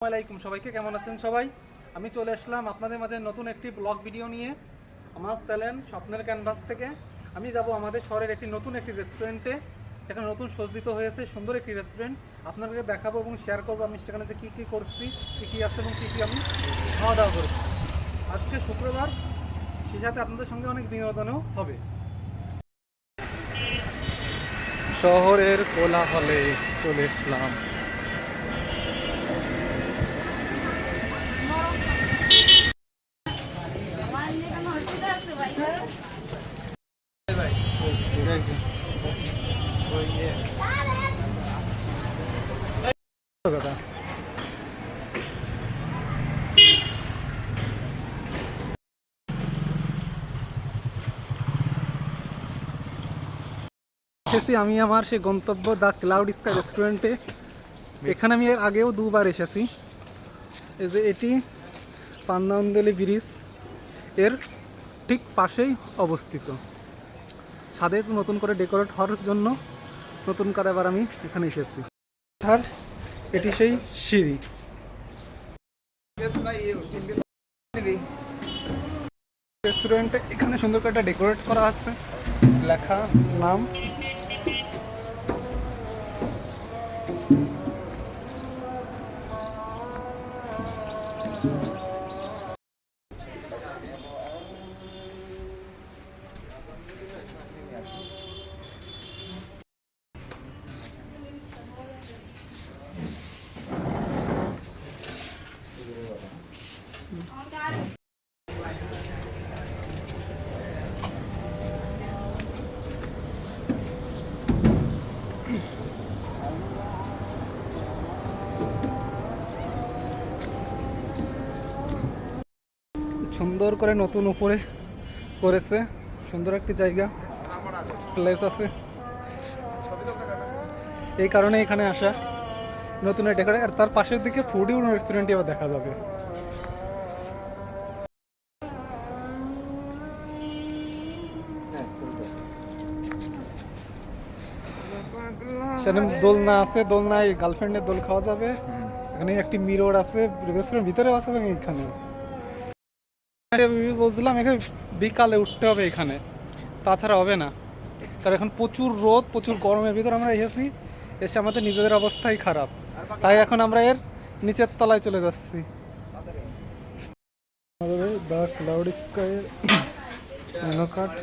আসসালামাইকুম সবাইকে, কেমন আছেন সবাই? আমি চলে আসলাম আপনাদের মাঝে নতুন একটি ব্লগ ভিডিও নিয়ে আমার চ্যানেল স্বপ্নের ক্যানভাস থেকে। আমি যাব আমাদের শহরের নতুন একটি রেস্টুরেন্টে, সেখানে নতুন সজ্জিত হয়েছে সুন্দর একটি রেস্টুরেন্ট। আপনাদেরকে দেখাবো এবং শেয়ার করবো আমি সেখানে যে কী করছি, কী আছে এবং কী আমি খাওয়া দাওয়া করেছি। আজকে শুক্রবার, সেই সাথে আপনাদের সঙ্গে অনেক বিনোদনও হবে। শহরের কোলাহলে চলে আসলাম। কথা এসেছি আমি আমার সেই গন্তব্য দ্য ক্লাউড স্কাই রেস্টুরেন্টে। এখানে আমি এর আগেও দুবার এসেছি। এই যে এটি পান্নান্দলি ব্রিজ এর ঠিক পাশেই অবস্থিত। ছাদের নতুন করে ডেকোরেট হওয়ার জন্য নতুন করে আবার আমি এখানে এসেছি। আর এটি সেই সিঁড়ি। রেস্টুরেন্টে এখানে সুন্দর করে একটা ডেকোরেট করা আছে, লেখা নাম। সুন্দর করে নতুন উপরে করেছে, সুন্দর একটি জায়গা, প্লেস আছে। এই কারণে এখানে আসা, নতুন ডেকোরেট। আর তার পাশের দিকে ফুডি রেস্টুরেন্টই আবার দেখা যাবে। সেখানে দোলনা আছে, দোলনায় গার্লফ্রেন্ডের দোল খাওয়া যাবে। এখানে একটি মিরর আছে, রেস্টুরেন্ট ভিতরেও আছে এবং এখানে বুঝলাম এখানে বিকালে উঠতে হবে, এখানে তাছাড়া হবে না। কারণ এখন প্রচুর রোদ, প্রচুর গরমের ভিতরে আমরা এসেছি, এসে আমাদের নিজেদের অবস্থাই খারাপ। তাই এখন আমরা এর নিচের তলায় চলে যাচ্ছি। The cloud sky menu card.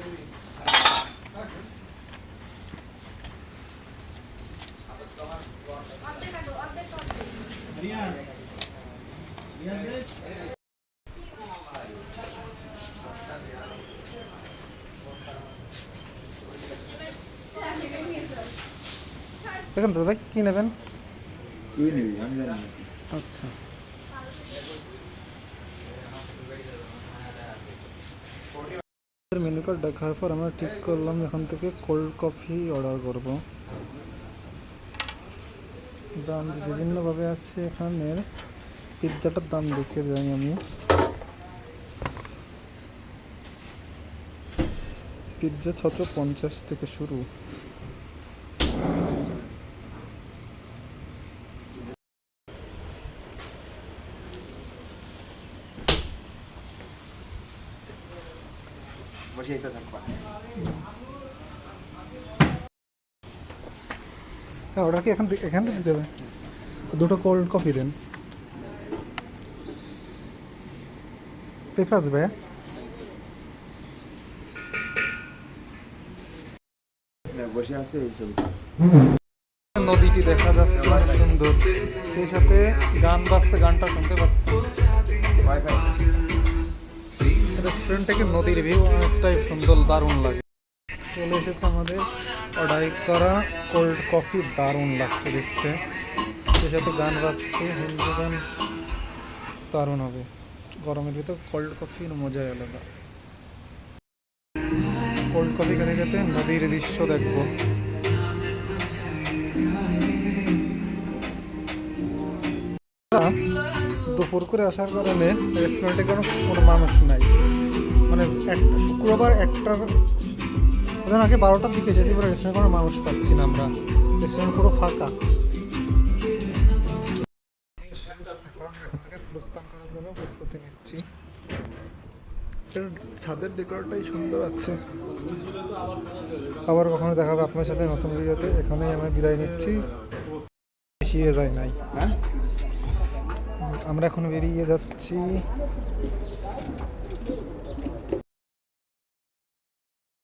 দেখেন তো ভাই, কি নেবেন? আচ্ছা, মেনু কার্ড দেখার পর আমরা ঠিক করলাম এখান থেকে কোল্ড কফি অর্ডার করব। দাম বিভিন্নভাবে আছে, এখানের পিৎজাটার দাম দেখে যাই আমি। পিৎজা 650 থেকে শুরু। হ্যাঁ, অর্ডার কি এখান থেকে দিতে হবে? দুটো কোল্ড কফি দেন। পেপাস ভাই, বসে আছে এই ছবি। নদীটি দেখা যাচ্ছে অনেক সুন্দর, সেই সাথে গান বাজছে, গানটা শুনতে পাচ্ছি। রেস্টুরেন্ট থেকে নদীর ভিউ অনেকটাই সুন্দর, দারুণ লাগে। চলে এসেছে আমাদের অর্ডার করা কোল্ড কফি, দারুণ লাগছে দেখছে, সেই সাথে গান বাজছে, হিন্দি গান, দারুণ হবে। গরমের ভিতর কোল্ড কফির মজাই আলাদা। কোল্ড কফি খেতে খেতে নদীর দৃশ্য দেখবো। দুপুর করে আসার কারণে রেস্টুরেন্টে কোনো মানুষ নাই। মানে শুক্রবার একটার আগে 12টার দিকে এসেছি, বলে রেস্টুরেন্টে কোনো মানুষ পাচ্ছি না আমরা। রেস্টুরেন্ট পুরো ফাঁকা। এখন এখান থেকে প্রস্থান করার জন্য প্রস্তুতি নিচ্ছি। এর ছাদের ডেকোরটাই সুন্দর আছে। আবার কখনো দেখাবে আপনার সাথে নতুন ভিডিওতে। এখানেই আমি বিদায় নিচ্ছি। বেশিয়ে যায় নাই, হ্যাঁ আমরা এখন বেরিয়ে যাচ্ছি।